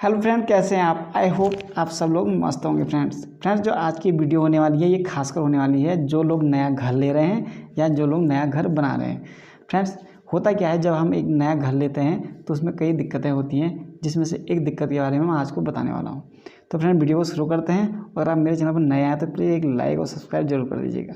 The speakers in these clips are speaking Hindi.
हेलो फ्रेंड, कैसे हैं आप। आई होप आप सब लोग मस्त होंगे। फ्रेंड्स जो आज की वीडियो होने वाली है ये खासकर होने वाली है जो लोग नया घर ले रहे हैं या जो लोग नया घर बना रहे हैं। फ्रेंड्स होता क्या है, जब हम एक नया घर लेते हैं तो उसमें कई दिक्कतें होती हैं, जिसमें से एक दिक्कत के बारे में मैं आज को बताने वाला हूँ। तो फ्रेंड वीडियो को शुरू करते हैं। अगर आप मेरे चैनल पर नए आए तो प्लीज़ एक लाइक और सब्सक्राइब जरूर कर दीजिएगा।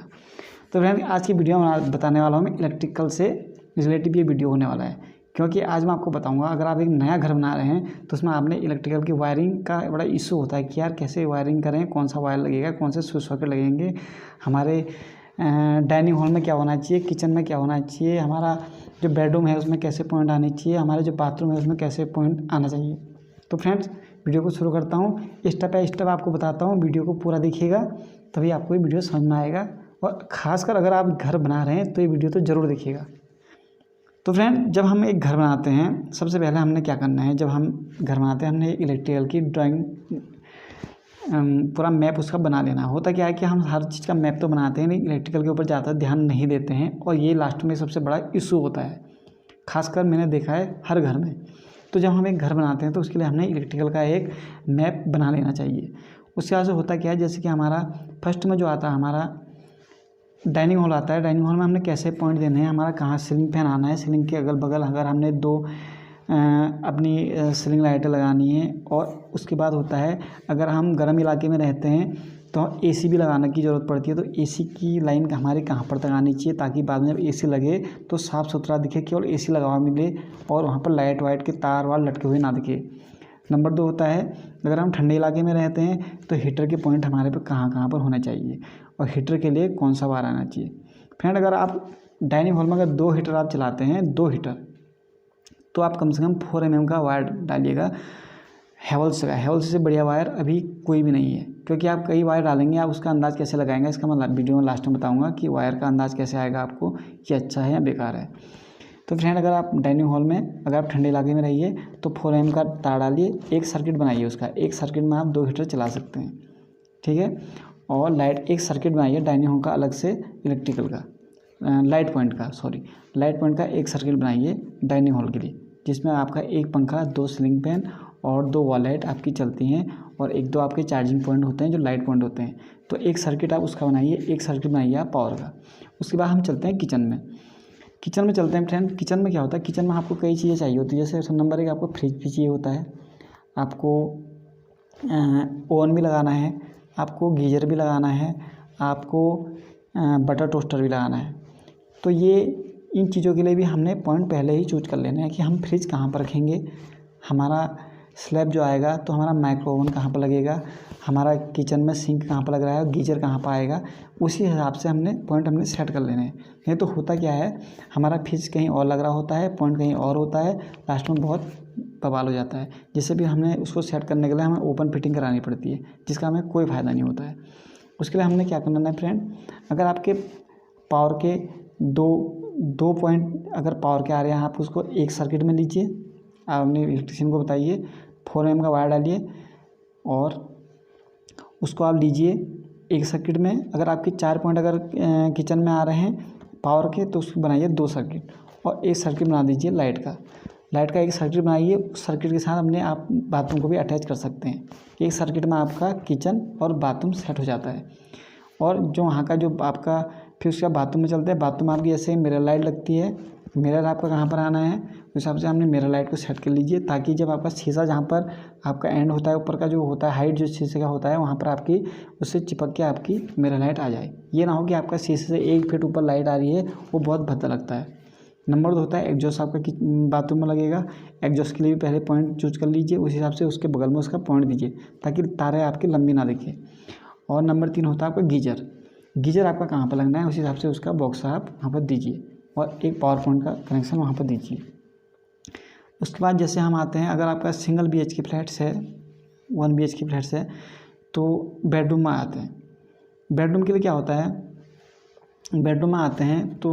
तो फ्रेंड आज की वीडियो में बताने वाला हूँ मैं इलेक्ट्रिकल से रिलेटिव ये वीडियो होने वाला है, क्योंकि आज मैं आपको बताऊंगा अगर आप एक नया घर बना रहे हैं तो उसमें आपने इलेक्ट्रिकल की वायरिंग का बड़ा इशू होता है कि यार कैसे वायरिंग करें, कौन सा वायर लगेगा, कौन से स्विच सॉकेट लगेंगे, हमारे डाइनिंग हॉल में क्या होना चाहिए, किचन में क्या होना चाहिए, हमारा जो बेडरूम है उसमें कैसे पॉइंट आने चाहिए, हमारे जो बाथरूम है उसमें कैसे पॉइंट आना चाहिए। तो फ्रेंड्स वीडियो को शुरू करता हूँ, स्टेप बाय स्टेप आपको बताता हूँ। वीडियो को पूरा देखिएगा तभी आपको ये वीडियो समझ में आएगा, और ख़ासकर अगर आप घर बना रहे हैं तो ये वीडियो तो ज़रूर देखिएगा। तो फ्रेंड जब हम एक घर बनाते हैं सबसे पहले हमने क्या करना है, जब हम घर बनाते हैं हमने इलेक्ट्रिकल की ड्राइंग पूरा मैप उसका बना लेना। होता क्या है कि हम हर चीज़ का मैप तो बनाते हैं, लेकिन इलेक्ट्रिकल के ऊपर ज़्यादा ध्यान नहीं देते हैं, और ये लास्ट में सबसे बड़ा इशू होता है। खासकर मैंने देखा है हर घर में। तो जब हम एक घर बनाते हैं तो उसके लिए हमने इलेक्ट्रिकल का एक मैप बना लेना चाहिए। उसके बाद से होता क्या है, जैसे कि हमारा फर्स्ट में जो आता है हमारा डाइनिंग हॉल आता है। डाइनिंग हॉल में हमने कैसे पॉइंट देने हैं, हमारा कहाँ सीलिंग फैन आना है, सीलिंग के अगल बगल अगर हमने दो अपनी सीलिंग लाइटें लगानी है। और उसके बाद होता है अगर हम गर्म इलाके में रहते हैं तो एसी भी लगाने की ज़रूरत पड़ती है। तो एसी की लाइन हमारी कहाँ पर तक आनी चाहिए ताकि बाद में जब एसी लगे तो साफ़ सुथरा दिखे, केवल एसी लगा हुआ मिले और वहाँ पर लाइट वाइट के तार वार लटके हुए ना दिखे। नंबर 2 होता है अगर हम ठंडे इलाके में रहते हैं तो हीटर के पॉइंट हमारे पे कहाँ कहाँ पर होने चाहिए और हीटर के लिए कौन सा वायर आना चाहिए। फ्रेंड अगर आप डाइनिंग हॉल में अगर 2 हीटर आप चलाते हैं, 2 हीटर, तो आप कम से कम 4 mm का वायर डालिएगा। हेवल्स का, हेवल्स से बढ़िया वायर अभी कोई भी नहीं है, क्योंकि आप कई वायर डालेंगे, आप उसका अंदाज़ कैसे लगाएंगे इसका मैं वीडियो में लास्ट में बताऊँगा कि वायर का अंदाज़ कैसे आएगा आपको कि अच्छा है या बेकार है। तो फ्रेंड अगर आप डाइनिंग हॉल में अगर आप ठंडे इलाके में रहिए तो 4 mm का तार डालिए, एक सर्किट बनाइए उसका, एक सर्किट में आप 2 हीटर चला सकते हैं, ठीक है। और लाइट एक सर्किट बनाइए डाइनिंग हॉल का अलग से इलेक्ट्रिकल का लाइट पॉइंट का एक सर्किट बनाइए डाइनिंग हॉल के लिए, जिसमें आपका एक पंखा, 2 सीलिंग फैन और 2 वॉल लाइट आपकी चलती हैं, और 1-2 आपके चार्जिंग पॉइंट होते हैं जो लाइट पॉइंट होते हैं। तो एक सर्किट आप उसका बनाइए, एक सर्किट बनाइए आप पावर का। उसके बाद हम चलते हैं किचन में। किचन में चलते हैं फ्रेंड। किचन में क्या होता है, किचन में आपको कई चीज़ें चाहिए होती है। जैसे नंबर 1 आपको फ्रिज भी चाहिए होता है, आपको ओवन भी लगाना है, आपको गीज़र भी लगाना है, आपको बटर टोस्टर भी लगाना है। तो ये इन चीज़ों के लिए भी हमने पॉइंट पहले ही चूज कर लेना है कि हम फ्रिज कहाँ पर रखेंगे, हमारा स्लैब जो आएगा तो हमारा माइक्रो ओवन कहाँ पर लगेगा, हमारा किचन में सिंक कहाँ पर लग रहा है, गीजर कहाँ पर आएगा, उसी हिसाब से हमने सेट कर लेने हैं। नहीं तो होता क्या है, हमारा फ्रिज कहीं और लग रहा होता है, पॉइंट कहीं और होता है, लास्ट में बहुत बवाल हो जाता है। जिससे भी हमने उसको सेट करने के लिए हमें ओपन फिटिंग करानी पड़ती है, जिसका हमें कोई फ़ायदा नहीं होता है। उसके लिए हमने क्या करना है फ्रेंड, अगर आपके पावर के दो पॉइंट अगर पावर के आ रहे हैं, आप उसको एक सर्किट में लीजिए, आप अपने इलेक्ट्रीशियन को बताइए, 4 mm का वायर डालिए और उसको आप लीजिए एक सर्किट में। अगर आपके 4 पॉइंट अगर किचन में आ रहे हैं पावर के तो उसको बनाइए 2 सर्किट, और एक सर्किट बना दीजिए लाइट का एक सर्किट बनाइए। उस सर्किट के साथ अपने आप बाथरूम को भी अटैच कर सकते हैं। एक सर्किट में आपका किचन और बाथरूम सेट हो जाता है। और जो वहाँ का जो आपका फिर उसका बाथरूम में चलते हैं। बाथरूम आपकी जैसे मिरर लाइट लगती है, मिरर आपका कहाँ पर आना है उस हिसाब से हमने मिरर लाइट को सेट कर लीजिए, ताकि जब आपका शीशा जहाँ पर आपका एंड होता है, ऊपर का जो होता है हाइट जो शीशे का होता है, वहाँ पर आपकी उससे चिपक के आपकी मिरर लाइट आ जाए। ये ना हो कि आपका शीशे से 1 फीट ऊपर लाइट आ रही है, वो बहुत भद्दा लगता है। नंबर 2 होता है एग्जॉस्ट आपका बाथरूम में लगेगा। एग्जॉस्ट के लिए भी पहले पॉइंट चूज कर लीजिए, उस हिसाब से उसके बगल में उसका पॉइंट दीजिए ताकि तारे आपकी लंबी ना दिखे। और नंबर 3 होता है आपका गीजर आपका कहाँ पर लगना है, उस हिसाब से उसका बॉक्स आप वहाँ पर दीजिए, और एक पावर पॉइंट का कनेक्शन वहाँ पर दीजिए। उसके बाद जैसे हम आते हैं, अगर आपका सिंगल BHK फ्लैट्स है, 1 BHK फ्लैट्स है, तो बेडरूम में आते हैं। बेडरूम के लिए क्या होता है, बेडरूम में आते हैं तो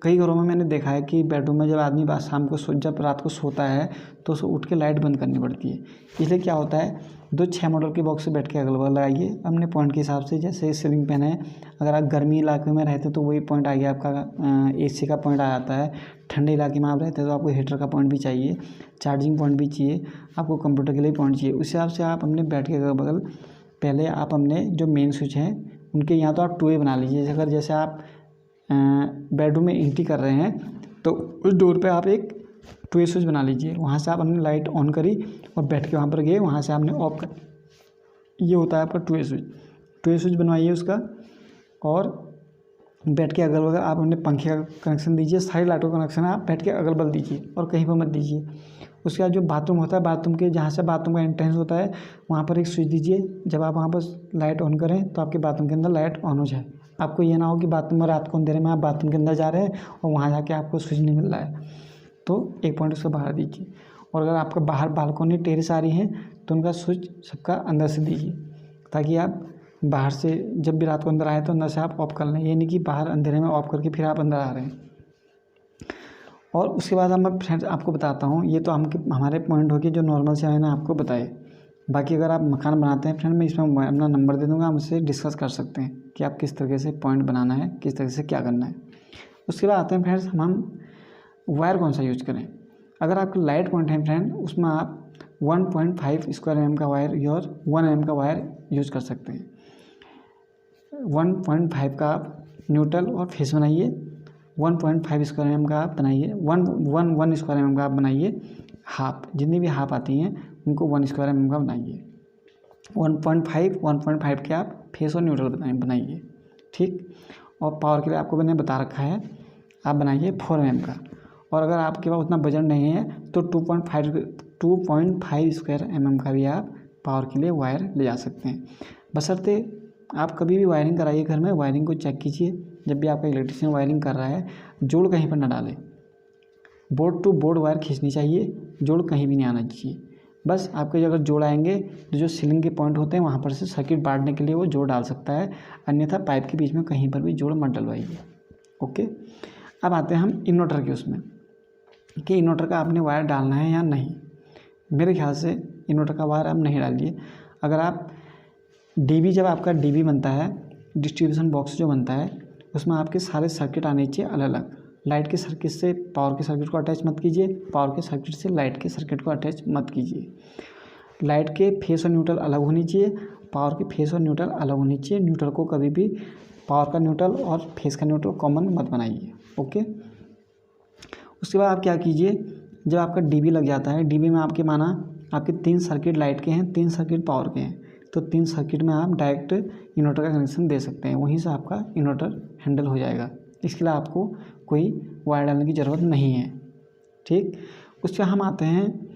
कई घरों में मैंने देखा है कि बेडरूम में जब आदमी शाम को जब रात को सोता है तो उसे उठ के लाइट बंद करनी पड़ती है। इसलिए क्या होता है, 6 मॉडल के बॉक्स से बैठ के अगल बगल लगाइए अपने पॉइंट के हिसाब से। जैसे सीलिंग फैन है, अगर आप गर्मी इलाके में रहते तो वही पॉइंट आ गया आपका, AC का पॉइंट आ जाता है। ठंडे इलाके में आप रहते हैं तो आपको हीटर का पॉइंट भी चाहिए, चार्जिंग पॉइंट भी चाहिए, आपको कंप्यूटर के लिए पॉइंट चाहिए। उस हिसाब से आप अपने बेड के अगल बगल पहले आप अपने जो मेन स्विच हैं उनके यहाँ तो आप 2 बना लीजिए। अगर जैसे आप बेडरूम में एंट्री कर रहे हैं तो उस डोर पे आप एक 2 स्विच बना लीजिए। वहाँ से आप अपनी लाइट ऑन करी और बैठ के वहाँ पर गए, वहाँ से आपने ऑफ कर, ये होता है आपका 2 स्विच। 2 स्विच बनवाइए उसका, और बेड के अगल बगल आप अपने पंखे का कनेक्शन दीजिए। सारी लाइटों का कनेक्शन आप बेड के अगल बगल दीजिए और कहीं पर मत दीजिए। उसके बाद जो बाथरूम होता है, बाथरूम के जहाँ से बाथरूम का एंट्रेंस होता है वहाँ पर एक स्विच दीजिए। जब आप वहाँ पर लाइट ऑन करें तो आपके बाथरूम के अंदर लाइट ऑन हो जाए। आपको ये ना हो कि बाथरूम में रात को अंधेरे में आप बाथरूम के अंदर जा रहे हैं और वहाँ जाके आपको स्विच नहीं मिल रहा है, तो एक पॉइंट उसका बाहर दीजिए। और अगर आपका बाहर बालकनी टेरेस आ रही है तो उनका स्विच सबका अंदर से दीजिए, ताकि आप बाहर से जब भी रात को अंदर आए तो अंदर से आप ऑफ कर लें। ये नहीं कि बाहर अंधेरे में ऑफ करके फिर आप अंदर आ रहे हैं। और उसके बाद मैं फ्रेंड्स आपको बताता हूँ, ये तो हमारे पॉइंट हो गए जो नॉर्मल से मैंने आपको बताए। बाकी अगर आप मकान बनाते हैं फ्रेंड, मैं इसमें अपना नंबर दे दूँगा, मुझसे डिस्कस कर सकते हैं कि आप किस तरीके से पॉइंट बनाना है, किस तरह से क्या करना है। उसके बाद आते हैं फ्रेंड्स हम वायर कौन सा यूज करें। अगर आपका लाइट पॉइंट है फ्रेंड, उसमें आप 1.5 स्क्वायर mm का वायर और 1 mm का वायर यूज कर सकते हैं। 1.5 का आप न्यूट्रल और फेस बनाइए, 1.5 स्क्वायर mm का आप बनाइए, 1 स्क्वायर mm का आप बनाइए हाफ। जितनी भी हाफ आती हैं उनको 1 स्क्वायर mm का बनाइए। 1.5 के आप फेस और न्यूट्रल बनाइए, ठीक। और पावर के लिए आपको मैंने बता रखा है, आप बनाइए 4 mm का। और अगर आपके पास उतना बजट नहीं है तो 2.5 स्क्वायर mm का भी आप पावर के लिए वायर ले जा सकते हैं। बशर्ते आप कभी भी वायरिंग कराइए घर में, वायरिंग को चेक कीजिए। जब भी आपका इलेक्ट्रीशियन वायरिंग कर रहा है, जोड़ कहीं पर ना डालें। बोर्ड टू बोर्ड वायर खींचनी चाहिए, जोड़ कहीं भी नहीं आना चाहिए। बस आपके अगर जोड़ आएंगे तो जो सीलिंग के पॉइंट होते हैं वहाँ पर से सर्किट बांटने के लिए वो जोड़ डाल सकता है, अन्यथा पाइप के बीच में कहीं पर भी जोड़ मत डलवाइए। ओके, अब आते हैं हम इन्वर्टर के उसमें कि इन्वर्टर का आपने वायर डालना है या नहीं। मेरे ख्याल से इन्वर्टर का वायर आप नहीं डालिए। अगर आप जब आपका डीबी बनता है, डिस्ट्रीब्यूशन बॉक्स जो बनता है, उसमें आपके सारे सर्किट आने चाहिए अलग अलग। लाइट के सर्किट से पावर के सर्किट को अटैच मत कीजिए, पावर के सर्किट से लाइट के सर्किट को अटैच मत कीजिए। लाइट के फेस और न्यूट्रल अलग होनी चाहिए, पावर के फेस और न्यूट्रल अलग होनी चाहिए। न्यूट्रल को कभी भी पावर का न्यूट्रल और फेस का न्यूट्रल कॉमन मत बनाइए। ओके, उसके बाद आप क्या कीजिए, जब आपका डीबी लग जाता है, डीबी में आपके माना आपके 3 सर्किट लाइट के हैं, 3 सर्किट पावर के हैं, तो 3 सर्किट में आप डायरेक्ट इन्वर्टर का कनेक्शन दे सकते हैं। वहीं से आपका इन्वर्टर हैंडल हो जाएगा। इसके लिए आपको कोई वायर डालने की ज़रूरत नहीं है, ठीक। उसके हम आते हैं,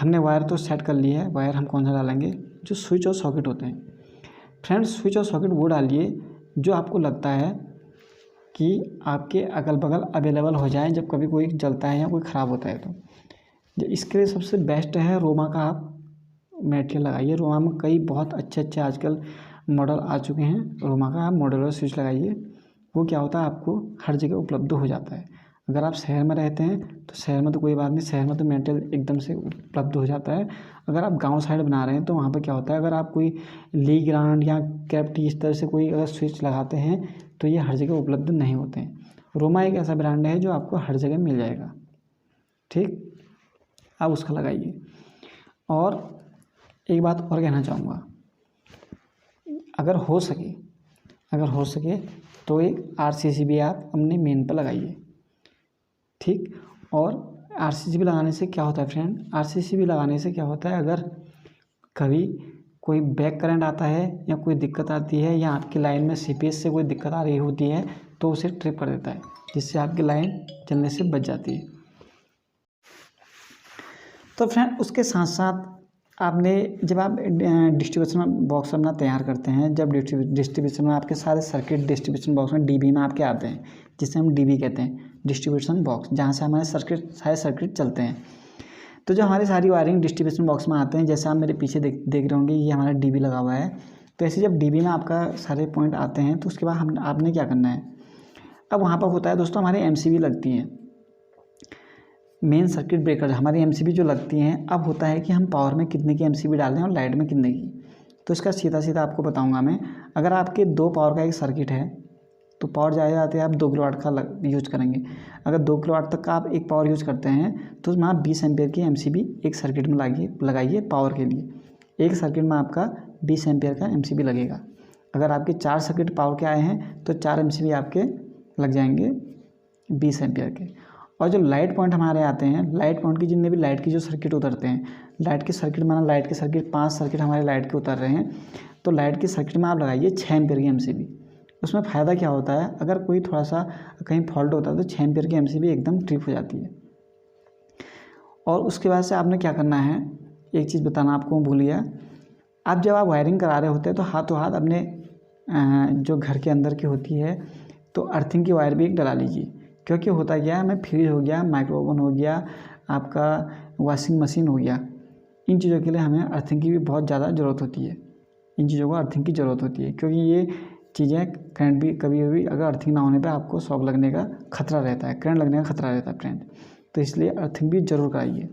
हमने वायर तो सेट कर लिया है। वायर हम कौन सा डालेंगे, जो स्विच और सॉकेट होते हैं फ्रेंड्स। स्विच और सॉकेट वो डालिए जो आपको लगता है कि आपके अगल बगल अवेलेबल हो जाए जब कभी कोई जलता है या कोई ख़राब होता है तो। इसके लिए सबसे बेस्ट है रोमा का आप मटेरियल लगाइए। रोमा में कई बहुत अच्छे आजकल मॉडल आ चुके हैं। रोमा का आप मॉड्यूलर स्विच लगाइए, वो क्या होता है आपको हर जगह उपलब्ध हो जाता है। अगर आप शहर में रहते हैं तो शहर में तो कोई बात नहीं, शहर में तो मटेरियल एकदम से उपलब्ध हो जाता है। अगर आप गांव साइड बना रहे हैं तो वहाँ पर क्या होता है, अगर आप कोई ली ग्रांड या कैप्टी इस तरह से कोई अगर स्विच लगाते हैं तो ये हर जगह उपलब्ध नहीं होते हैं। रोमा एक ऐसा ब्रांड है जो आपको हर जगह मिल जाएगा, ठीक। आप उसका लगाइए। और एक बात और कहना चाहूँगा, अगर हो सके तो एक RCC भी आप अपने मेन पर लगाइए, ठीक। और RCC भी लगाने से क्या होता है फ्रेंड, RCC भी लगाने से क्या होता है, अगर कभी कोई बैक करंट आता है या कोई दिक्कत आती है या आपकी लाइन में CPS से कोई दिक्कत आ रही होती है तो उसे ट्रिप कर देता है, जिससे आपकी लाइन जलने से बच जाती है। तो फ्रेंड उसके साथ साथ आपने जब आप डिस्ट्रीब्यूशन बॉक्स अपना तैयार करते हैं, जब डिस्ट्रीब्यूशन में आपके सारे सर्किट डिस्ट्रीब्यूशन बॉक्स में DB में आपके आते हैं, जिसे हम DB कहते हैं, डिस्ट्रीब्यूशन बॉक्स, जहाँ से हमारे सारे सर्किट चलते हैं। तो जो हमारी सारी वायरिंग डिस्ट्रीब्यूशन बॉक्स में आते हैं, जैसे आप मेरे पीछे देख रहे होंगे, ये हमारा DB लगा हुआ है। तो ऐसे जब DB में आपका सारे पॉइंट आते हैं तो उसके बाद आपने क्या करना है, अब वहाँ पर होता है दोस्तों हमारी MCB लगती हैं, मेन सर्किट ब्रेकर हमारी MCB जो लगती हैं। अब होता है कि हम पावर में कितने की MCB डाल रहे हैं और लाइट में कितने की। तो इसका सीधा सीधा आपको बताऊंगा मैं। अगर आपके 2 पावर का एक सर्किट है तो पावर ज़्यादा आते हैं आप 2 किलोवाट का यूज करेंगे। अगर 2 किलोवाट तक का आप एक पावर यूज करते हैं तो उसमें आप 20 एम्पियर की MCB एक सर्किट में लगाइए पावर के लिए। एक सर्किट में आपका 20 एम्पियर का MCB लगेगा। अगर आपके 4 सर्किट पावर के आए हैं तो 4 MCB आपके लग जाएंगे 20 एम्पियर के। और जो लाइट पॉइंट हमारे आते हैं, लाइट पॉइंट की जितने भी लाइट की जो सर्किट उतरते हैं, लाइट के सर्किट माना लाइट के सर्किट 5 सर्किट हमारे लाइट के उतर रहे हैं, तो लाइट के सर्किट में आप लगाइए 6 एम्पियर की MCB। उसमें फ़ायदा क्या होता है, अगर कोई थोड़ा सा कहीं फॉल्ट होता है तो 6 एम्पियर की MCB एकदम ट्रिप हो जाती है। और उसके बाद से आपने क्या करना है, एक चीज़ बताना आपको भूल गया। आप जब आप वायरिंग करा रहे होते हैं तो हाथों हाथ अपने जो घर के अंदर की होती है तो अर्थिंग की वायर भी एक डला लीजिए। क्योंकि होता क्या है, हमें फ्रिज हो गया, माइक्रो ओवन हो गया, आपका वॉशिंग मशीन हो गया, इन चीज़ों के लिए हमें अर्थिंग की भी बहुत ज़्यादा ज़रूरत होती है। इन चीज़ों को अर्थिंग की ज़रूरत होती है क्योंकि ये चीज़ें करंट भी कभी कभी अगर अर्थिंग ना होने पे आपको शॉक लगने का खतरा रहता है, करंट लगने का खतरा रहता है फ्रेंड। तो इसलिए अर्थिंग भी ज़रूर कराइए।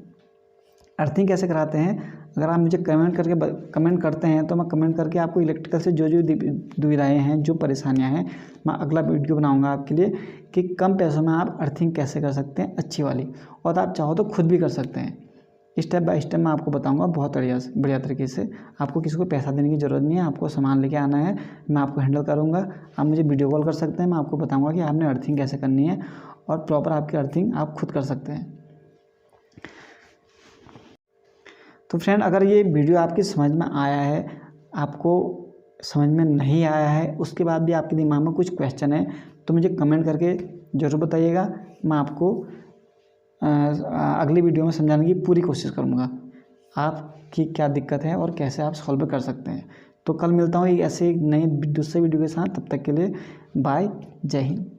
अर्थिंग कैसे कराते हैं, अगर आप मुझे कमेंट करते हैं तो मैं कमेंट करके आपको इलेक्ट्रिकल से जो दुविधाएँ हैं, जो परेशानियाँ हैं, मैं अगला वीडियो बनाऊंगा आपके लिए कि कम पैसों में आप अर्थिंग कैसे कर सकते हैं अच्छी वाली। और आप चाहो तो खुद भी कर सकते हैं। स्टेप बाय स्टेप मैं आपको बताऊंगा बहुत बढ़िया तरीके से। आपको किसी को पैसा देने की ज़रूरत नहीं है, आपको सामान लेके आना है, मैं आपको हैंडल करूँगा। आप मुझे वीडियो कॉल कर सकते हैं, मैं आपको बताऊँगा कि आपने अर्थिंग कैसे करनी है और प्रॉपर आपकी अर्थिंग आप खुद कर सकते हैं। तो फ्रेंड, अगर ये वीडियो आपकी समझ में आया है, आपको समझ में नहीं आया है, उसके बाद भी आपके दिमाग में कुछ क्वेश्चन है तो मुझे कमेंट करके ज़रूर बताइएगा। मैं आपको अगली वीडियो में समझाने की पूरी कोशिश करूँगा आपकी क्या दिक्कत है और कैसे आप सॉल्व कर सकते हैं। तो कल मिलता हूँ एक ऐसे नए दूसरे वीडियो के साथ। तब तक के लिए बाय, जय हिंद।